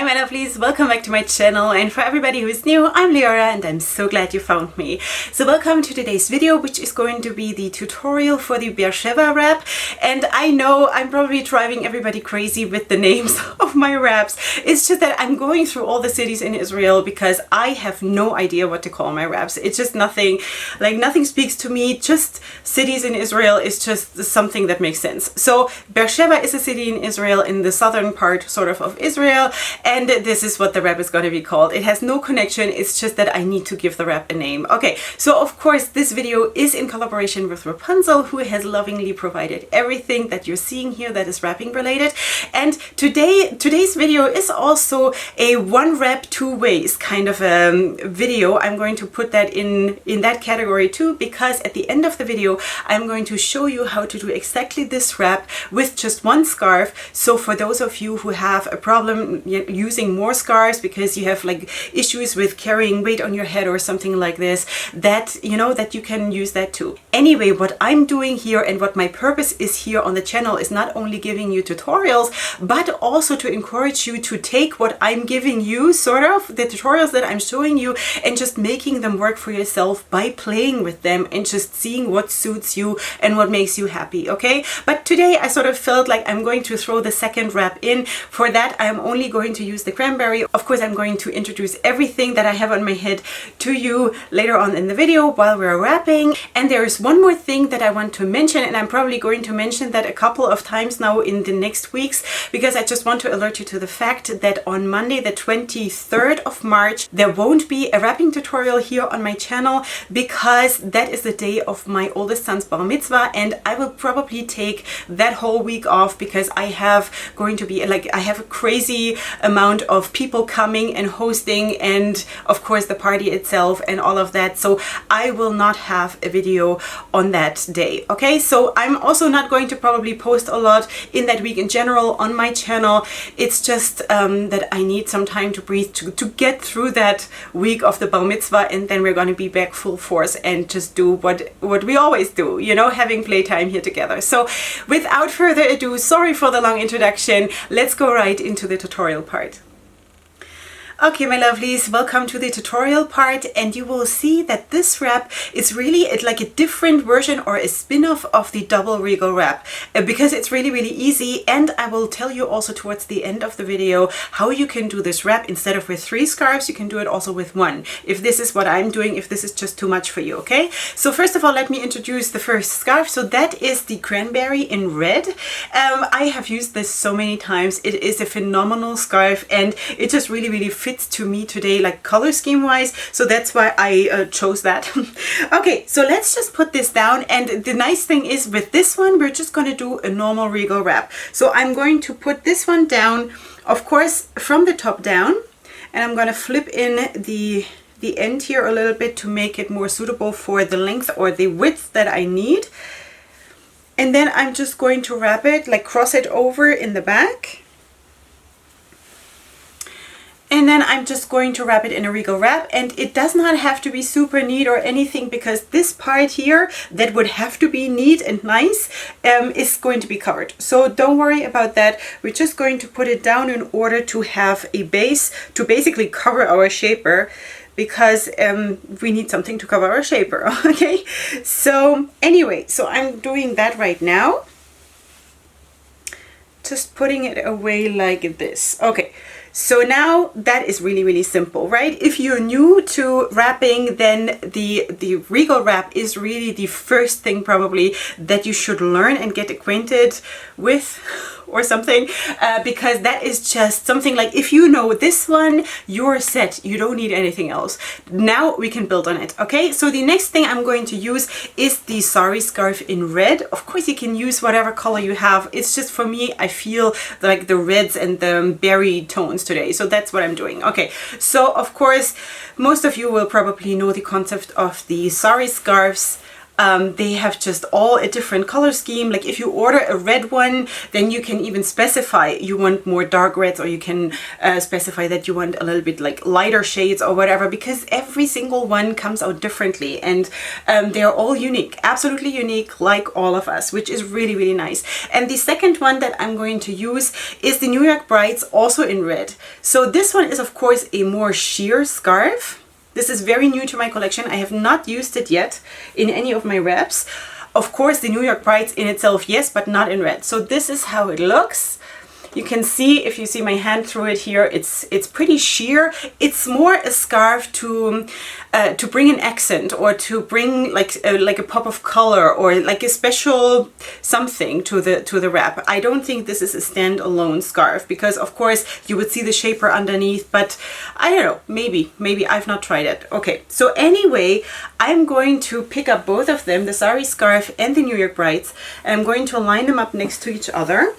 Hi my lovelies, welcome back to my channel, and for everybody who is new, I'm Leorah and I'm so glad you found me. So welcome to today's video, which is going to be the tutorial for the Sheva wrap. And I know I'm probably driving everybody crazy with the names of my wraps. It's just that I'm going through all the cities in Israel because I have no idea what to call my wraps. It's just nothing, like nothing speaks to me. Just cities in Israel is just something that makes sense. So Sheva is a city in Israel, in the southern part sort of Israel. And this is what the wrap is going to be called. It has no connection, it's just that I need to give the wrap a name. Okay, so of course this video is in collaboration with Wrapunzel, who has lovingly provided everything that you're seeing here that is wrapping related. And today's video is also a one wrap two ways kind of a video. I'm going to put that in that category too, because at the end of the video I'm going to show you how to do exactly this wrap with just one scarf. So for those of you who have a problem using more scarves because you have like issues with carrying weight on your head or something like this, that that you can use that too. Anyway, what I'm doing here and what my purpose is here on the channel is not only giving you tutorials, but also to encourage you to take what I'm giving you, sort of the tutorials that I'm showing you, and just making them work for yourself by playing with them and just seeing what suits you and what makes you happy. Okay, but today I sort of felt like I'm going to throw the second wrap in. For that I'm only going to use the cranberry. Of course I'm going to introduce everything that I have on my head to you later on in the video while we're wrapping. And there is one more thing that I want to mention, and I'm probably going to mention that a couple of times now in the next weeks, because I just want to alert you to the fact that on Monday the 23rd of March there won't be a wrapping tutorial here on my channel, because that is the day of my oldest son's bar mitzvah, and I will probably take that whole week off because I have a crazy amount of people coming and hosting, and of course the party itself and all of that. So I will not have a video on that day. Okay, so I'm also not going to probably post a lot in that week in general on my channel. It's just that I need some time to breathe to get through that week of the bar mitzvah, and then we're going to be back full force and just do what we always do, having playtime here together. So without further ado, sorry for the long introduction, let's go right into the tutorial part. Okay my lovelies, welcome to the tutorial part, and you will see that this wrap is really like a different version or a spin-off of the double regal wrap, because it's really easy. And I will tell you also towards the end of the video how you can do this wrap. Instead of with 3 scarves, you can do it also with 1, if this is what I'm doing, if this is just too much for you. Okay, so first of all let me introduce the first scarf. So that is the cranberry in red. I have used this so many times. It is a phenomenal scarf and it just really fits to me today, like color scheme wise, so that's why I chose that. Okay, so let's just put this down, and the nice thing is with this one we're just going to do a normal regal wrap. So I'm going to put this one down, of course from the top down, and I'm going to flip in the end here a little bit to make it more suitable for the length or the width that I need. And then I'm just going to wrap it, like cross it over in the back. And then I'm just going to wrap it in a regal wrap, and it does not have to be super neat or anything, because this part here that would have to be neat and nice is going to be covered. So don't worry about that. We're just going to put it down in order to have a base to basically cover our shaper, because we need something to cover our shaper. Okay, so anyway, so I'm doing that right now. Just putting it away like this. Okay, so now that is really simple, right? If you're new to wrapping, then the regal wrap is really the first thing probably that you should learn and get acquainted with, or something, because that is just something like, if you know this one, you're set. You don't need anything else. Now we can build on it. Okay, so the next thing I'm going to use is the sari scarf in red. Of course you can use whatever color you have. It's just, for me, I feel like the reds and the berry tones today, so that's what I'm doing. Okay, so of course most of you will probably know the concept of the sari scarves. They have just all a different color scheme. Like if you order a red one, then you can even specify you want more dark reds, or you can specify that you want a little bit like lighter shades or whatever, because every single one comes out differently, and they're all unique, absolutely unique, like all of us, which is really, really nice. And the second one that I'm going to use is the New York Brides, also in red. So this one is of course a more sheer scarf. This is very new to my collection. I have not used it yet in any of my wraps. Of course, the New York Brides in itself, yes, but not in red. So this is how it looks. You can see, if you see my hand through it here, it's pretty sheer. It's more a scarf to bring an accent, or to bring like a pop of color, or like a special something to the wrap. I don't think this is a standalone scarf, because of course you would see the shaper underneath, but I don't know, maybe I've not tried it. Okay, so anyway, I'm going to pick up both of them, the sari scarf and the New York Brides, and I'm going to line them up next to each other.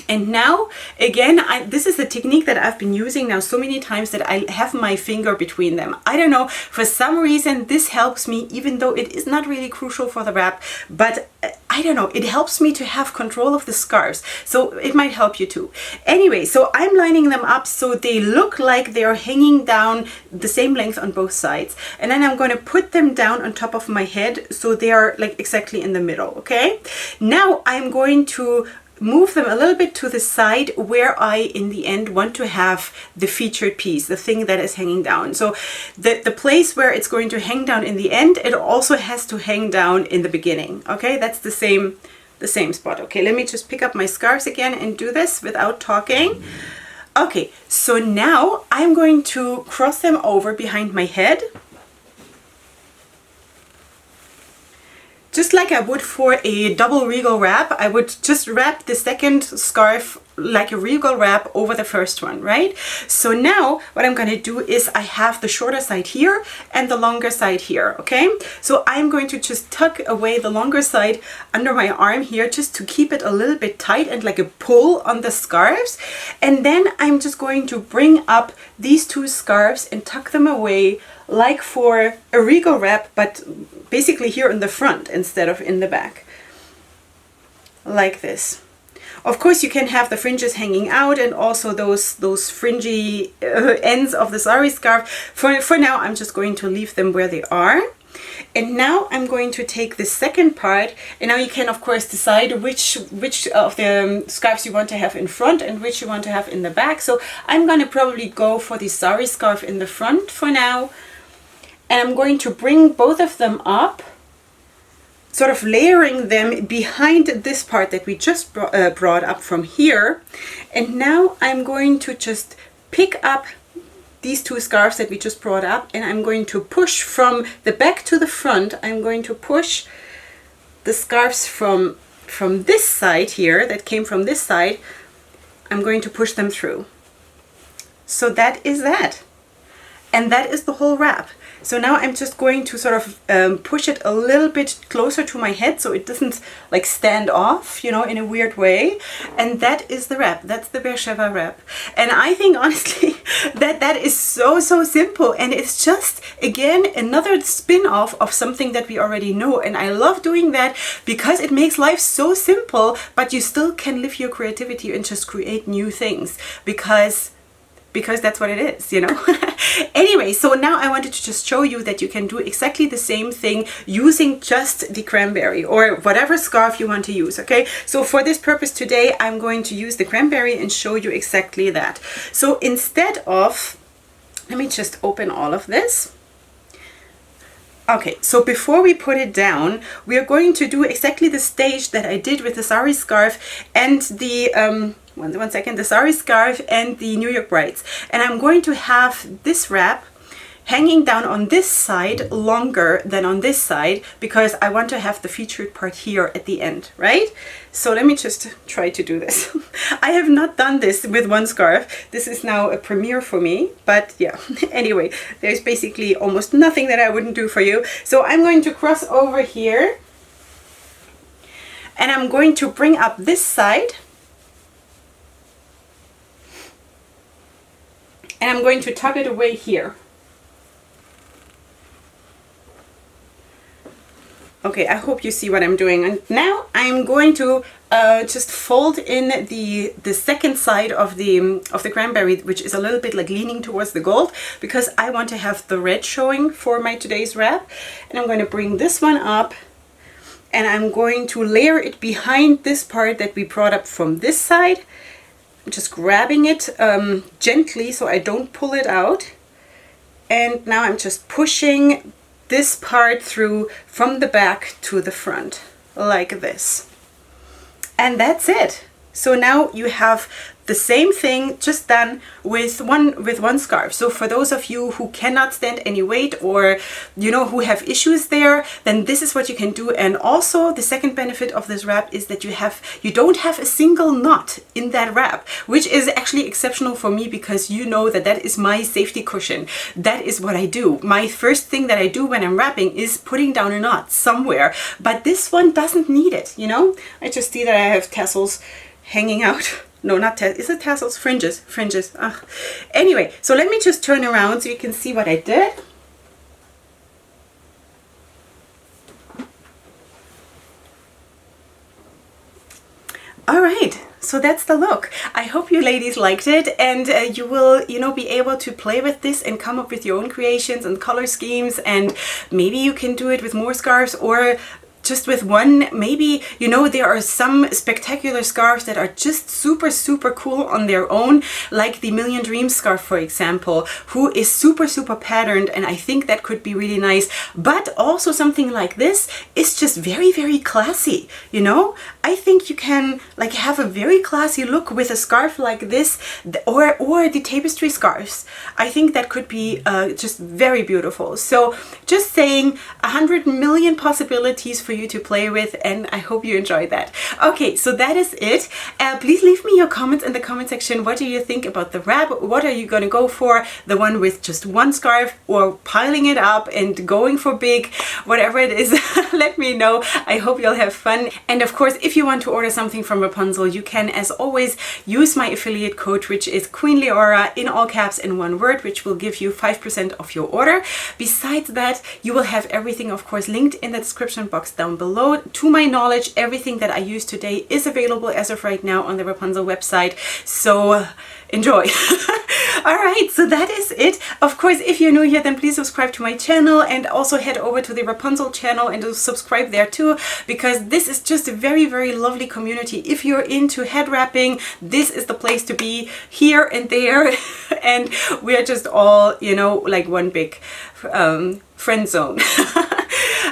And now, again, this is a technique that I've been using now so many times that I have my finger between them. I don't know, for some reason this helps me, even though it is not really crucial for the wrap, but I don't know, it helps me to have control of the scarves. So it might help you too. Anyway, so I'm lining them up so they look like they're hanging down the same length on both sides. And then I'm going to put them down on top of my head so they are like exactly in the middle, okay? Now I'm going to move them a little bit to the side where I, in the end, want to have the featured piece, the thing that is hanging down. So the place where it's going to hang down in the end, it also has to hang down in the beginning. Okay, that's the same spot. Okay, let me just pick up my scarves again and do this without talking. Okay, so now I'm going to cross them over behind my head, just like I would for a double regal wrap. I would just wrap the second scarf like a regal wrap over the first one, right? So now what I'm going to do is I have the shorter side here and the longer side here, okay? So I'm going to just tuck away the longer side under my arm here, just to keep it a little bit tight and like a pull on the scarves. And then I'm just going to bring up these two scarves and tuck them away like for a regal wrap, but basically here in the front instead of in the back, like this. Of course, you can have the fringes hanging out and also those fringy ends of the sari scarf. For now, I'm just going to leave them where they are. And now I'm going to take the second part, and now you can of course decide which of the scarves you want to have in front and which you want to have in the back. So I'm going to probably go for the sari scarf in the front for now. And I'm going to bring both of them up, sort of layering them behind this part that we just brought up from here. And now I'm going to just pick up these two scarves that we just brought up, and I'm going to push from the back to the front. I'm going to push the scarves from this side here, that came from this side. I'm going to push them through. So that is that. And that is the whole wrap. So now I'm just going to sort of push it a little bit closer to my head so it doesn't like stand off, you know, in a weird way. And that is the wrap. That's the Sheva wrap. And I think honestly that is so simple. And it's just, again, another spin-off of something that we already know. And I love doing that because it makes life so simple, but you still can live your creativity and just create new things because that's what it is, you know. Anyway, so now I wanted to just show you that you can do exactly the same thing using just the cranberry or whatever scarf you want to use, okay? So for this purpose today, I'm going to use the cranberry and show you exactly that. So instead of, let me just open all of this. Okay, so before we put it down, we are going to do exactly the stage that I did with the sari scarf and the one second, the sari scarf and the New York Brides. And I'm going to have this wrap hanging down on this side longer than on this side because I want to have the featured part here at the end, right? So let me just try to do this. I have not done this with one scarf. This is now a premiere for me, but yeah. Anyway, there's basically almost nothing that I wouldn't do for you. So I'm going to cross over here and I'm going to bring up this side. And I'm going to tuck it away here. Okay, I hope you see what I'm doing. And now I'm going to just fold in the second side of the cranberry, which is a little bit like leaning towards the gold, because I want to have the red showing for my today's wrap. And I'm going to bring this one up, and I'm going to layer it behind this part that we brought up from this side. I'm just grabbing it gently so I don't pull it out. And now I'm just pushing this part through from the back to the front, like this. And that's it. So now you have the same thing just done with one scarf. So for those of you who cannot stand any weight, or you know, who have issues there, then this is what you can do. And also the second benefit of this wrap is that you don't have a single knot in that wrap, which is actually exceptional for me, because you know that is my safety cushion. That is what I do. My first thing that I do when I'm wrapping is putting down a knot somewhere, but this one doesn't need it, you know. I just see that I have tassels hanging out. No, not tassels. Is it tassels? Fringes. Fringes. Ugh. Anyway, so let me just turn around so you can see what I did. All right. So that's the look. I hope you ladies liked it, and you will, you know, be able to play with this and come up with your own creations and color schemes, and maybe you can do it with more scarves, or just with one. Maybe, you know, there are some spectacular scarves that are just super, super cool on their own, like the Million Dreams scarf, for example, who is super, super patterned, and I think that could be really nice. But also something like this is just very, very classy, you know? I think you can like have a very classy look with a scarf like this, or the tapestry scarves. I think that could be just very beautiful. So just saying, 100 million possibilities for you to play with, and I hope you enjoyed that. Okay, so that is it. Please leave me your comments in the comment section. What do you think about the wrap? What are you going to go for? The one with just one scarf, or piling it up and going for big? Whatever it is, let me know. I hope you'll have fun. And of course, if you want to order something from Wrapunzel, you can, as always, use my affiliate code, which is Queen Leorah in all caps in one word, which will give you 5% off your order. Besides that, you will have everything, of course, linked in the description box down below. To my knowledge, everything that I use today is available as of right now on the Wrapunzel website. So enjoy. All right, so that is it. Of course, if you're new here, then please subscribe to my channel, and also head over to the Wrapunzel channel and subscribe there too, because this is just a very, very lovely community. If you're into head wrapping, this is the place to be, here and there. And we're just all, you know, like one big friend zone.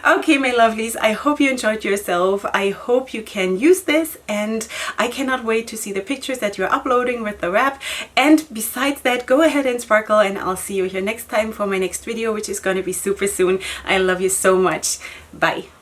Okay, my lovelies, I hope you enjoyed yourself. I hope you can use this, and I cannot wait to see the pictures that you're uploading with the wrap. And besides that, go ahead and sparkle, and I'll see you here next time for my next video, which is going to be super soon. I love you so much. Bye.